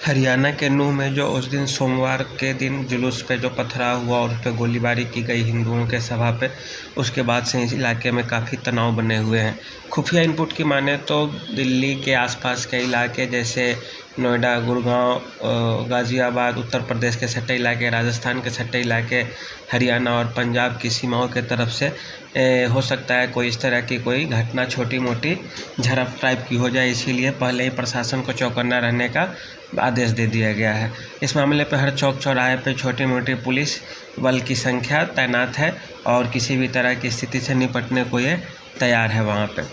हरियाणा के नूंह में जो उस दिन सोमवार के दिन जुलूस पे जो पथराव हुआ और उस पर गोलीबारी की गई हिंदुओं के सभा पे, उसके बाद से इस इलाके में काफ़ी तनाव बने हुए हैं। खुफिया इनपुट की माने तो दिल्ली के आसपास के इलाके जैसे नोएडा, गुड़गांव, गाज़ियाबाद, उत्तर प्रदेश के सटे इलाके, राजस्थान के सटे इलाके, हरियाणा और पंजाब की सीमाओं के तरफ से हो सकता है कोई इस तरह की कोई घटना छोटी मोटी झड़प टाइप की हो जाए, इसीलिए पहले ही प्रशासन को चौकन्ना रहने का आदेश दे दिया गया है। इस मामले पर हर चौक चौराहे पर छोटी मोटी पुलिस बल की संख्या तैनात है और किसी भी तरह की स्थिति से निपटने को ये तैयार है वहाँ पे।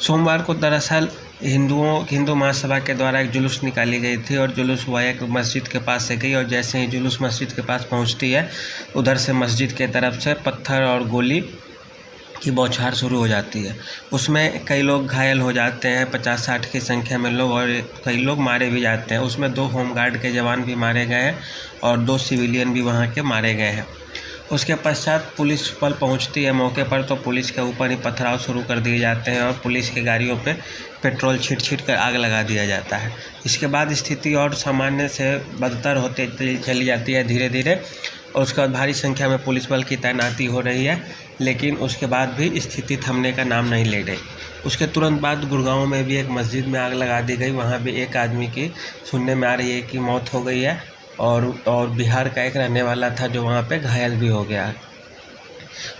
सोमवार को दरअसल हिंदू महासभा के द्वारा एक जुलूस निकाली गई थी और जुलूस हुआ एक मस्जिद के पास से गई और जैसे ही जुलूस मस्जिद के पास पहुंचती है, उधर से मस्जिद के तरफ से पत्थर और गोली की बौछार शुरू हो जाती है। उसमें कई लोग घायल हो जाते हैं, 50-60 की संख्या में लोग, और कई लोग मारे भी जाते हैं। उसमें 2 होमगार्ड के जवान भी मारे गए हैं और 2 सिविलियन भी वहाँ के मारे गए हैं। उसके पश्चात पुलिस बल पहुंचती है मौके पर, तो पुलिस के ऊपर ही पथराव शुरू कर दिए जाते हैं और पुलिस की गाड़ियों पे पेट्रोल छींट कर आग लगा दिया जाता है। इसके बाद स्थिति और सामान्य से बदतर होते चली जाती है धीरे धीरे, और उसके बाद भारी संख्या में पुलिस बल की तैनाती हो रही है, लेकिन उसके बाद भी स्थिति थमने का नाम नहीं ले रही। उसके तुरंत बाद गुड़गांव में भी एक मस्जिद में आग लगा दी गई। वहाँ भी एक आदमी की सुनने में आ रही है कि मौत हो गई है और बिहार का एक रहने वाला था जो वहाँ पे घायल भी हो गया।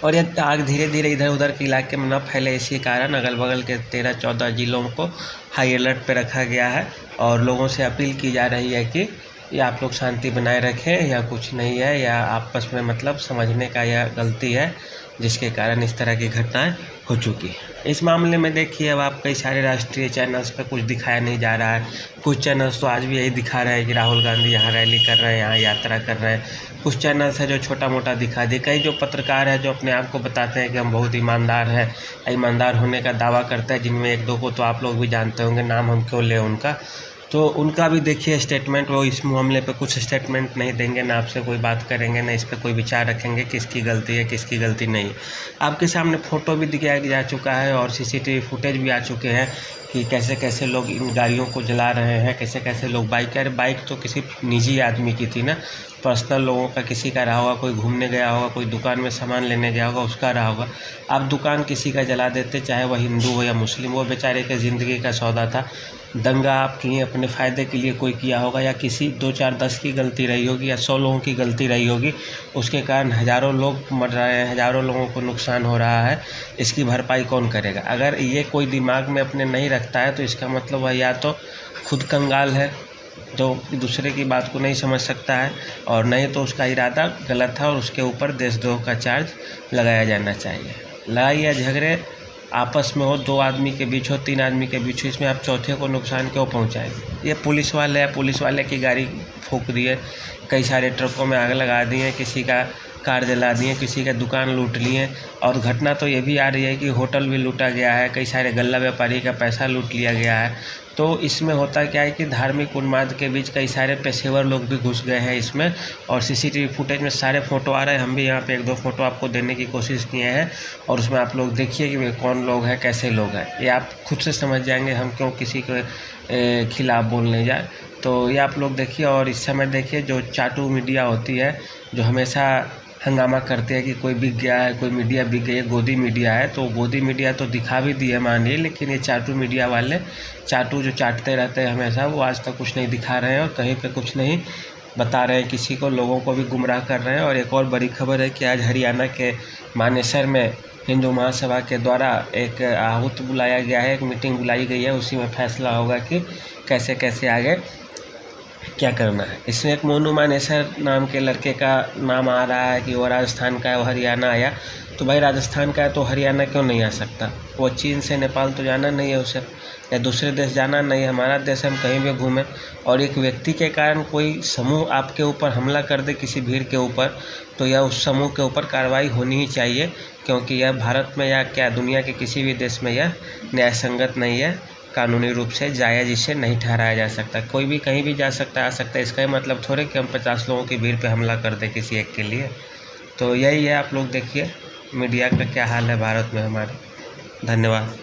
और यह आग धीरे धीरे इधर उधर के इलाके में न फैले, इसी कारण अगल बगल के 13-14 जिलों को हाई अलर्ट पे रखा गया है और लोगों से अपील की जा रही है कि या आप लोग शांति बनाए रखें या कुछ नहीं है, या आपस में मतलब समझने का यह गलती है जिसके कारण इस तरह की घटनाएं हो चुकी है। इस मामले में देखिए, अब आप कई सारे राष्ट्रीय चैनल्स पे कुछ दिखाया नहीं जा रहा है। कुछ चैनल्स तो आज भी यही दिखा रहे हैं कि राहुल गांधी यहाँ रैली कर रहे हैं, यहाँ यात्रा कर रहे हैं। कुछ चैनल्स है जो छोटा मोटा दिखा दे। कई जो पत्रकार है जो अपने आप को बताते हैं कि हम बहुत ईमानदार हैं, ईमानदार होने का दावा करते हैं, जिनमें 1-2 को तो आप लोग भी जानते होंगे, नाम हम क्यों लें उनका, तो उनका भी देखिए स्टेटमेंट, वो इस मामले पे कुछ स्टेटमेंट नहीं देंगे, ना आपसे कोई बात करेंगे, ना इस पे कोई विचार रखेंगे किसकी गलती है किसकी गलती नहीं। आपके सामने फ़ोटो भी दिखाया जा चुका है और सीसीटीवी फुटेज भी आ चुके हैं कि कैसे कैसे लोग इन गाड़ियों को जला रहे हैं, कैसे कैसे लोग बाइक तो किसी निजी आदमी की थी ना, पर्सनल लोगों का किसी का रहा होगा, कोई घूमने गया होगा, कोई दुकान में सामान लेने गया होगा, उसका रहा होगा। आप दुकान किसी का जला देते, चाहे वह हिंदू हो या मुस्लिम, वो बेचारे के ज़िंदगी का सौदा था। दंगा आप किए अपने फ़ायदे के लिए, कोई किया होगा, या किसी 2, 4, 10 की गलती रही होगी या 100 लोगों की गलती रही होगी, उसके कारण हज़ारों लोग मर रहे हैं, हज़ारों लोगों को नुकसान हो रहा है। इसकी भरपाई कौन करेगा? अगर ये कोई दिमाग में अपने नहीं रखता है तो इसका मतलब वह या तो खुद कंगाल है जो दूसरे की बात को नहीं समझ सकता है, और नहीं तो उसका इरादा गलत था और उसके ऊपर देशद्रोह का चार्ज लगाया जाना चाहिए। लड़ाई या झगड़े आपस में हो, 2 आदमी के बीच हो, 3 आदमी के बीच हो, इसमें आप चौथे को नुकसान क्यों पहुंचाएंगे? ये पुलिस वाले की गाड़ी फूंक दिए, कई सारे ट्रकों में आग लगा दिए, किसी का कार जला दिए, किसी का दुकान लूट लिए, और घटना तो ये भी आ रही है कि होटल भी लूटा गया है, कई सारे गल्ला व्यापारी का पैसा लूट लिया गया है। तो इसमें होता क्या है कि धार्मिक उन्माद के बीच कई सारे पेशेवर लोग भी घुस गए हैं इसमें, और सीसीटीवी फुटेज में सारे फ़ोटो आ रहे हैं। हम भी यहाँ पे 1-2 फ़ोटो आपको देने की कोशिश किए हैं और उसमें आप लोग देखिए कि वे कौन लोग हैं, कैसे लोग हैं, ये आप खुद से समझ जाएंगे, हम क्यों किसी के खिलाफ़ बोलने जाए। तो ये आप लोग देखिए, और इस समय देखिए जो चाटू मीडिया होती है जो हमेशा हंगामा करते हैं कि कोई बिक गया है, कोई मीडिया बिक गई है, गोदी मीडिया है, तो गोदी मीडिया तो दिखा भी दी है मानिए, लेकिन ये चाटू मीडिया वाले चाटू जो चाटते रहते हैं हमेशा, वो आज तक कुछ नहीं दिखा रहे हैं और कहीं पे कुछ नहीं बता रहे हैं किसी को, लोगों को भी गुमराह कर रहे हैं। और एक और बड़ी खबर है कि आज हरियाणा के मानेसर में हिंदू महासभा के द्वारा एक आहूत बुलाया गया है, एक मीटिंग बुलाई गई है, उसी में फैसला होगा कि कैसे कैसे आगे क्या करना है। इसमें एक मोनू मानेसर नाम के लड़के का नाम आ रहा है कि वो राजस्थान का है, वो हरियाणा आया, तो भाई राजस्थान का है तो हरियाणा क्यों नहीं आ सकता? वो चीन से नेपाल तो जाना नहीं है उसे, या दूसरे देश जाना नहीं है, हमारा देश, हम कहीं भी घूमें। और एक व्यक्ति के कारण कोई समूह आपके ऊपर हमला कर दे किसी भीड़ के ऊपर, तो यह उस समूह के ऊपर कार्रवाई होनी ही चाहिए, क्योंकि यह भारत में या क्या दुनिया के किसी भी देश में यह न्यायसंगत नहीं है, कानूनी रूप से जायज़ इसे नहीं ठहराया जा सकता। कोई भी कहीं भी जा सकता, आ सकता है, इसका मतलब थोड़े कि हम 50 लोगों की भीड़ पे हमला कर दें किसी एक के लिए। तो यही है, आप लोग देखिए मीडिया का क्या हाल है भारत में हमारे। धन्यवाद।